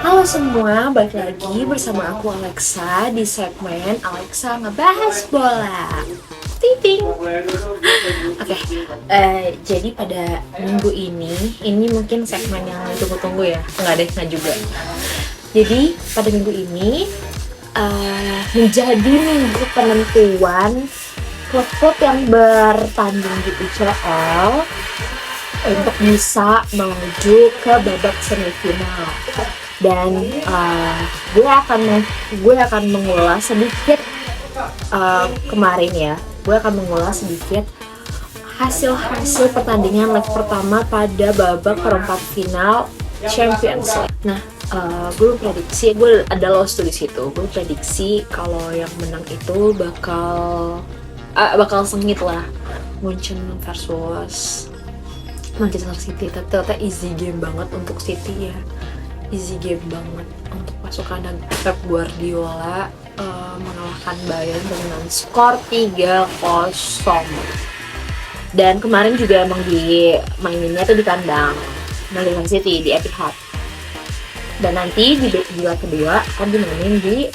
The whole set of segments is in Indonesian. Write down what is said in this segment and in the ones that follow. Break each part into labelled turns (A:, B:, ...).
A: Halo semua, balik lagi bersama aku Alexa di segmen Alexa Ngebahas Bola. Titing. Oke, jadi pada minggu ini mungkin segmen yang ditunggu-tunggu ya. Enggak deh, enggak juga. Jadi pada minggu ini menjadi minggu penentuan klub-klub yang bertanding di UCL untuk bisa melaju ke babak semifinal. Dan gue akan mengulas sedikit kemarin ya. Gue akan mengulas sedikit hasil pertandingan leg pertama pada babak perempat final Champions League. Nah, gue prediksi, gue ada loss tuh di situ. Gue prediksi kalau yang menang itu bakal sengit lah. Munchen versus Manchester City. Tapi ternyata easy game banget untuk City ya. Easy game banget untuk pasukan Pep Guardiola mengalahkan Bayern dengan skor 3-0. Dan kemarin juga emang maininnya tuh di kandang Manchester City di Etihad. Dan nanti di leg kedua akan dimainin di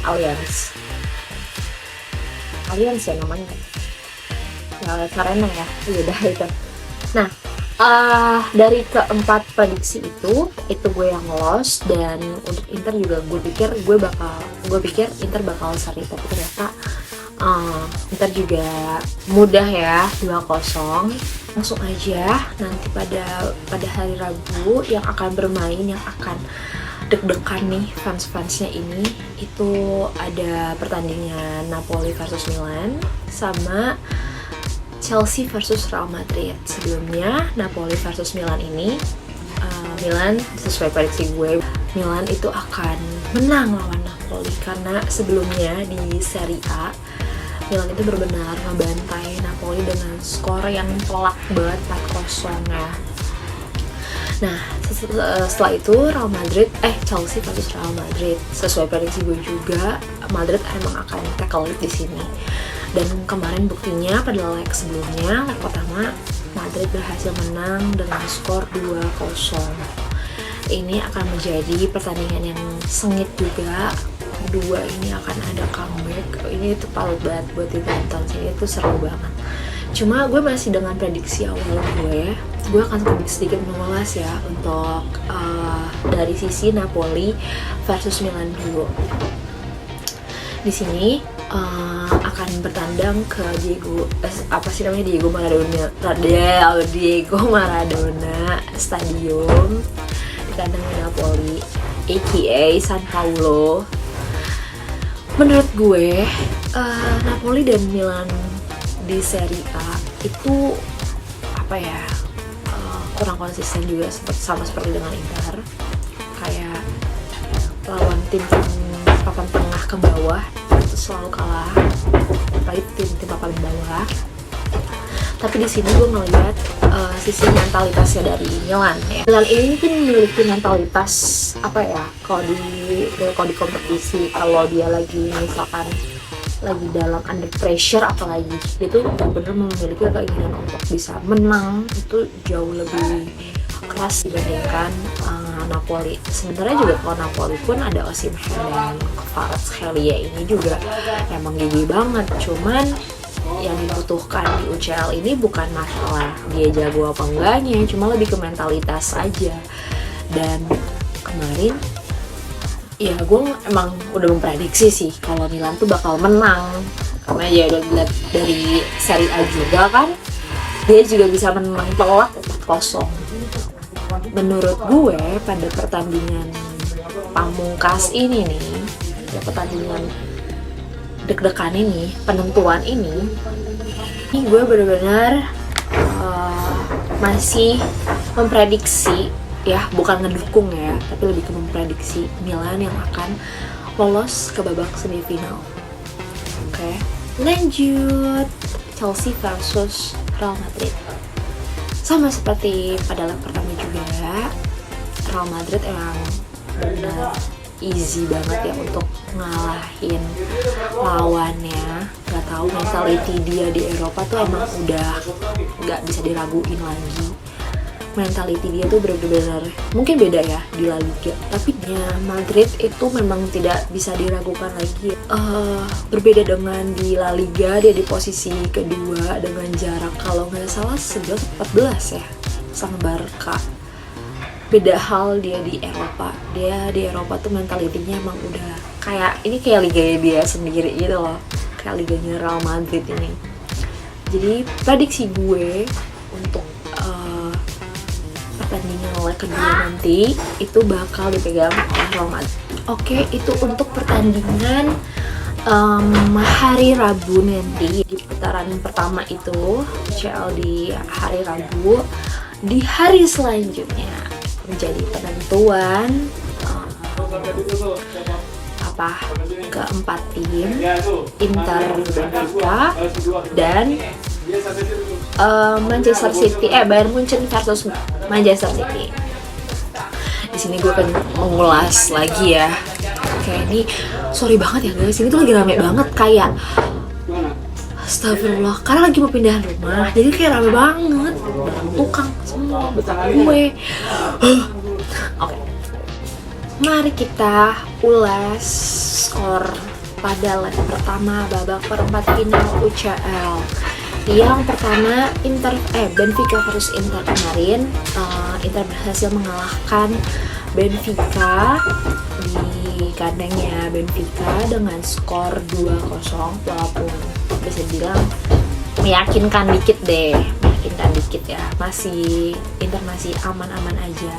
A: Allianz ya namanya. Arena ya. Iya dah itu. Nah, dari keempat prediksi itu gue yang loss. Dan untuk Inter juga gue pikir Inter bakal seri, tapi ternyata Inter juga mudah ya 2-0. Langsung aja nanti pada hari Rabu yang akan bermain, yang akan deg-degan nih fans-fansnya ini, itu ada pertandingan Napoli versus Milan sama Chelsea versus Real Madrid. Sebelumnya Napoli versus Milan ini, Milan sesuai prediksi gue, Milan itu akan menang lawan Napoli karena sebelumnya di Serie A Milan itu benar-benar ngebantai Napoli dengan skor yang telak banget 4-0 ya. Nah, setelah itu Chelsea versus Real Madrid. Sesuai prediksi gue juga, Madrid emang akan tackle di sini. Dan kemarin buktinya pada leg sebelumnya, leg pertama Madrid berhasil menang dengan skor 2-0. Ini akan menjadi pertandingan yang sengit juga. Kedua ini akan ada comeback. Ini itu paling banget buat ditonton sih, itu seru banget. Cuma gue masih dengan prediksi awal gue ya. Gue akan sedikit mengulas ya untuk dari sisi Napoli versus Milan dulu. Di sini akan bertandang ke Diego Maradona Stadium di kandang Napoli, aka San Paolo. Menurut gue Napoli dan Milan di Serie A itu kurang konsisten juga, sama seperti dengan Inter, kayak lawan tim papan tengah ke bawah itu selalu kalah, apalagi tim papan bawah. Tapi di sini gue ngeliat sisi mentalitasnya dari Milan ya. Milan ini kan memiliki mentalitas kalau di kompetisi, kalau dia lagi misalkan lagi dalam under pressure, apalagi itu benar-benar memiliki keinginan untuk bisa menang, itu jauh lebih keras dibandingkan Napoli. Sebenarnya juga kalau Napoli pun ada Osimhen dan Kvaratskhelia ini juga emang gigi banget. Cuman yang dibutuhkan di UCL ini bukan masalah dia jago apa enggaknya, cuma lebih ke mentalitas aja. Dan kemarin ya gue emang udah memprediksi sih kalau Milan tuh bakal menang, karena ya udah dilihat dari Serie A juga kan, dia juga bisa menang telak 4-0. Menurut gue pada pertandingan pamungkas ini nih, ya pertandingan deg-degan ini, penentuan ini gue benar-benar masih memprediksi ya, bukan ngedukung ya, tapi lebih ke memprediksi Milan yang akan lolos ke babak semifinal. Oke, lanjut. Chelsea versus Real Madrid. Sama seperti pada leg pertama juga, Real Madrid emang benar easy banget ya untuk ngalahin lawannya. Gak tahu mentality dia di Eropa tuh emang udah gak bisa diraguin lagi. mentality dia tuh benar-benar mungkin beda ya di La Liga, tapi ya Madrid itu memang tidak bisa diragukan lagi. Berbeda dengan di La Liga, dia di posisi kedua dengan jarak kalau nggak salah 11-14 ya sama Barca. Beda hal dia di Eropa. Dia di Eropa tuh mentalitinya emang udah kayak liganya dia sendiri gitu loh, kayak liganya Real Madrid ini. Jadi prediksi gue untuk pertandingan leg kedua nanti itu bakal dipegang oleh Real Madrid. Oke, itu untuk pertandingan hari Rabu nanti. Di putaran pertama itu UCL di hari Rabu. Di hari selanjutnya menjadi penentuan keempat tim, Inter, Benfica, dan Manchester City, Bayern Munchen versus Manchester City. Di sini gue akan mengulas lagi ya. Kayak ini, sorry banget ya guys, ini tuh lagi rame banget kayak astagfirullah, karena lagi mau pindah rumah, jadi kayak rame banget, tukang semua, betul gue. Oke, mari kita ulas skor pada leg pertama babak perempat final UCL. Yang pertama Benfica versus Inter kemarin. Inter berhasil mengalahkan Benfica di kandangnya Benfica dengan skor 2-0, walaupun bisa bilang meyakinkan dikit ya, Inter masih aman-aman aja.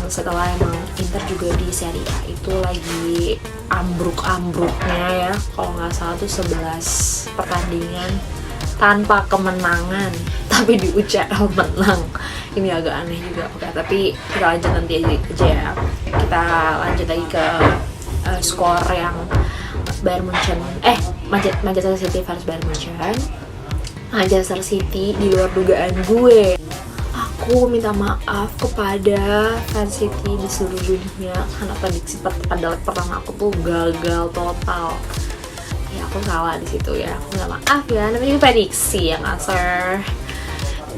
A: Setelah emang Inter juga di Serie A itu lagi ambruk-ambruknya ya, kalau nggak salah tuh 11 pertandingan tanpa kemenangan, tapi di UCL menang. Ini agak aneh juga. Oke, tapi kita lanjut nanti aja ya. Kita lanjut lagi ke skor yang Manchester City versus Bayern Munchen. Manchester City di luar dugaan gue. Aku minta maaf kepada fans City di seluruh dunia karena prediksi pada leg pertama aku tuh gagal total. Ya aku salah di situ ya. Aku minta maaf ya. Namanya prediksi yang asal.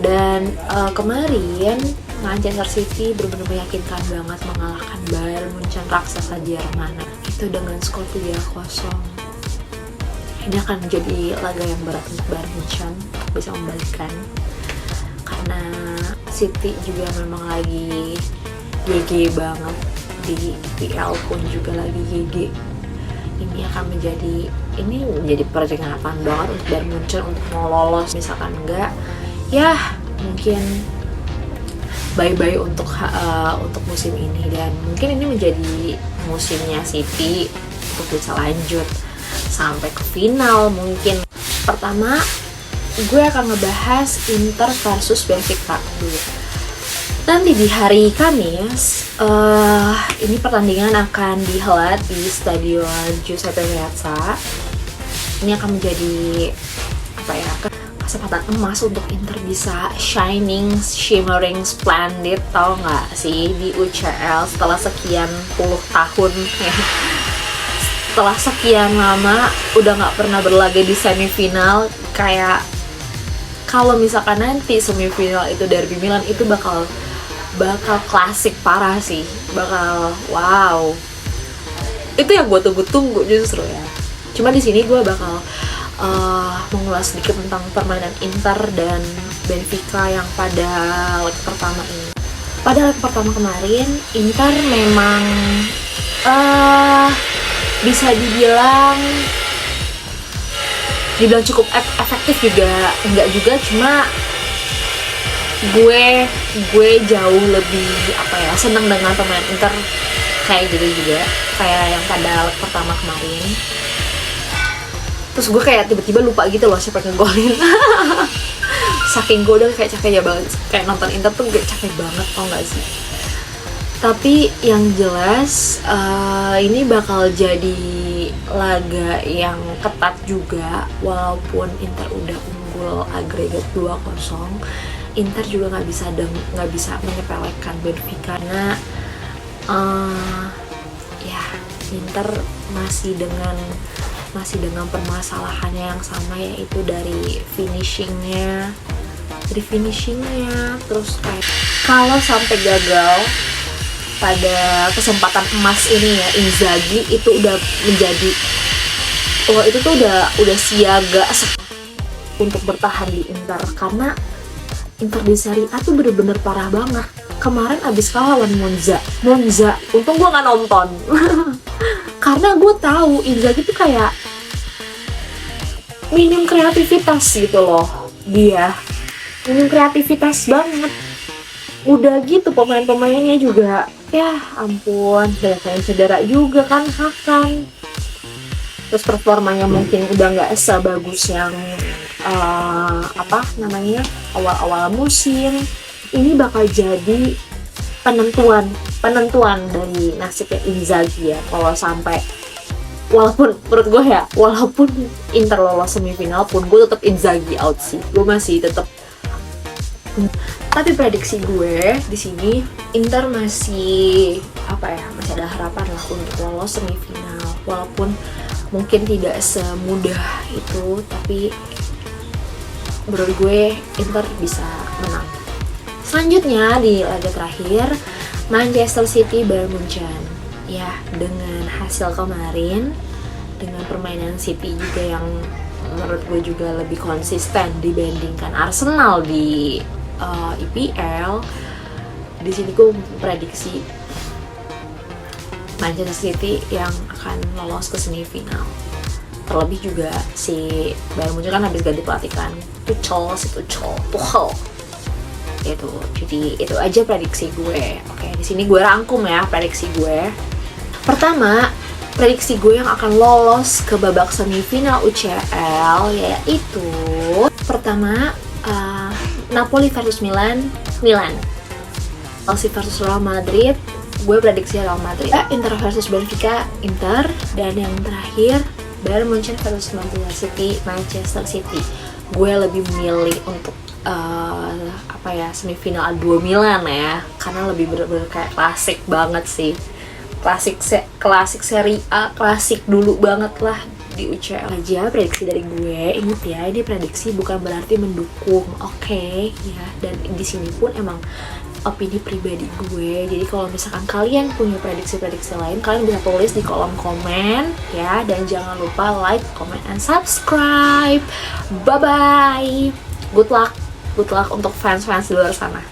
A: Dan kemarin Manchester City benar-benar meyakinkan banget mengalahkan Bayern Munchen, raksasa Jerman. Itu dengan skor 3-0. Ini akan menjadi laga yang berat untuk Bayern Munchen untuk bisa membalikkan, karena City juga memang lagi GG banget, di PL pun juga lagi GG. Ini akan menjadi peringatan banget untuk Bayern Munchen untuk mau lolos. Misalkan enggak, ya mungkin bye-bye untuk musim ini, dan mungkin ini menjadi musimnya City untuk bisa lanjut sampai ke final mungkin. Pertama, gue akan ngebahas Inter versus Benfica dulu. Nanti di hari Kamis, ini pertandingan akan dihelat di Stadion Giuseppe Meazza. Ini akan menjadi kesempatan emas untuk Inter bisa shimmering, splendid, tau nggak sih, di UCL setelah sekian puluh tahun ya. Setelah sekian lama udah nggak pernah berlaga di semifinal. Kayak kalau misalkan nanti semifinal itu Derby Milan, itu bakal klasik parah sih, bakal wow. Itu yang gue tunggu-tunggu justru ya. Cuma di sini gue bakal mengulas sedikit tentang permainan Inter dan Benfica yang pada leg pertama ini. Pada leg pertama kemarin, Inter memang bisa dibilang cukup efektif juga, enggak juga, cuma gue jauh lebih seneng dengan pemain Inter kayak gitu juga, kayak yang pada leg pertama kemarin. Terus gue kayak tiba-tiba lupa gitu loh siapa yang ngegolin. Saking gue udah kayak capek banget, kayak nonton Inter tuh kayak capek banget, tau gak sih? Tapi yang jelas ini bakal jadi laga yang ketat juga. Walaupun Inter udah unggul agregat 2-0, Inter juga nggak bisa menyepelekan Benfica, karena Inter masih dengan permasalahannya yang sama, yaitu dari finishingnya dari finishingnya, terus kayak kalau sampai gagal pada kesempatan emas ini ya, Inzaghi itu udah menjadi, wah itu tuh udah siaga untuk bertahan di Inter, karena Inter di Serie A tuh bener-bener parah banget. Kemarin abis kalah lawan Monza, untung gue nggak nonton karena gue tahu Inzaghi tuh kayak minim kreativitas gitu loh, dia minim kreativitas banget. Udah gitu pemain-pemainnya juga, ya ampun, banyak yang cedera juga kan Hakan. Terus performanya mungkin udah nggak sebagus yang awal-awal musim. Ini bakal jadi penentuan dari nasibnya Inzaghi ya, kalau sampai, walaupun menurut gue ya, walaupun Inter lolos semifinal pun gue tetap Inzaghi out sih. Gue masih tetap. Tapi prediksi gue di sini Inter masih masih ada harapan lah untuk lolos semifinal, walaupun mungkin tidak semudah itu, tapi menurut gue Inter bisa menang. Selanjutnya di laga terakhir, Manchester City Bayern Munchen. Ya, dengan hasil kemarin, dengan permainan City juga yang menurut gue juga lebih konsisten dibandingkan Arsenal di IPL, di sini gue prediksi Manchester City yang akan lolos ke semifinal. Terlebih juga si Bayern Munchen kan habis ganti pelatih kan, Tuchel. Jadi itu aja prediksi gue. Oke, di sini gue rangkum ya prediksi gue. Pertama, prediksi gue yang akan lolos ke babak semifinal UCL yaitu pertama Napoli versus Milan. Chelsea versus Real Madrid, gue prediksi Real Madrid. Inter versus Benfica, Inter. Dan yang terakhir Bayern Munchen versus Manchester City. Gue lebih memilih untuk semifinal A2 Milan ya, karena lebih bener-bener kayak klasik banget sih, klasik Serie A, klasik dulu banget lah di UCL. Aja prediksi dari gue, inget ya, ini prediksi bukan berarti mendukung, oke ya, dan di sini pun emang opini pribadi gue. Jadi kalau misalkan kalian punya prediksi-prediksi lain, kalian bisa tulis di kolom komen ya, dan jangan lupa like, comment, and subscribe. Bye bye. Good luck untuk fans di luar sana.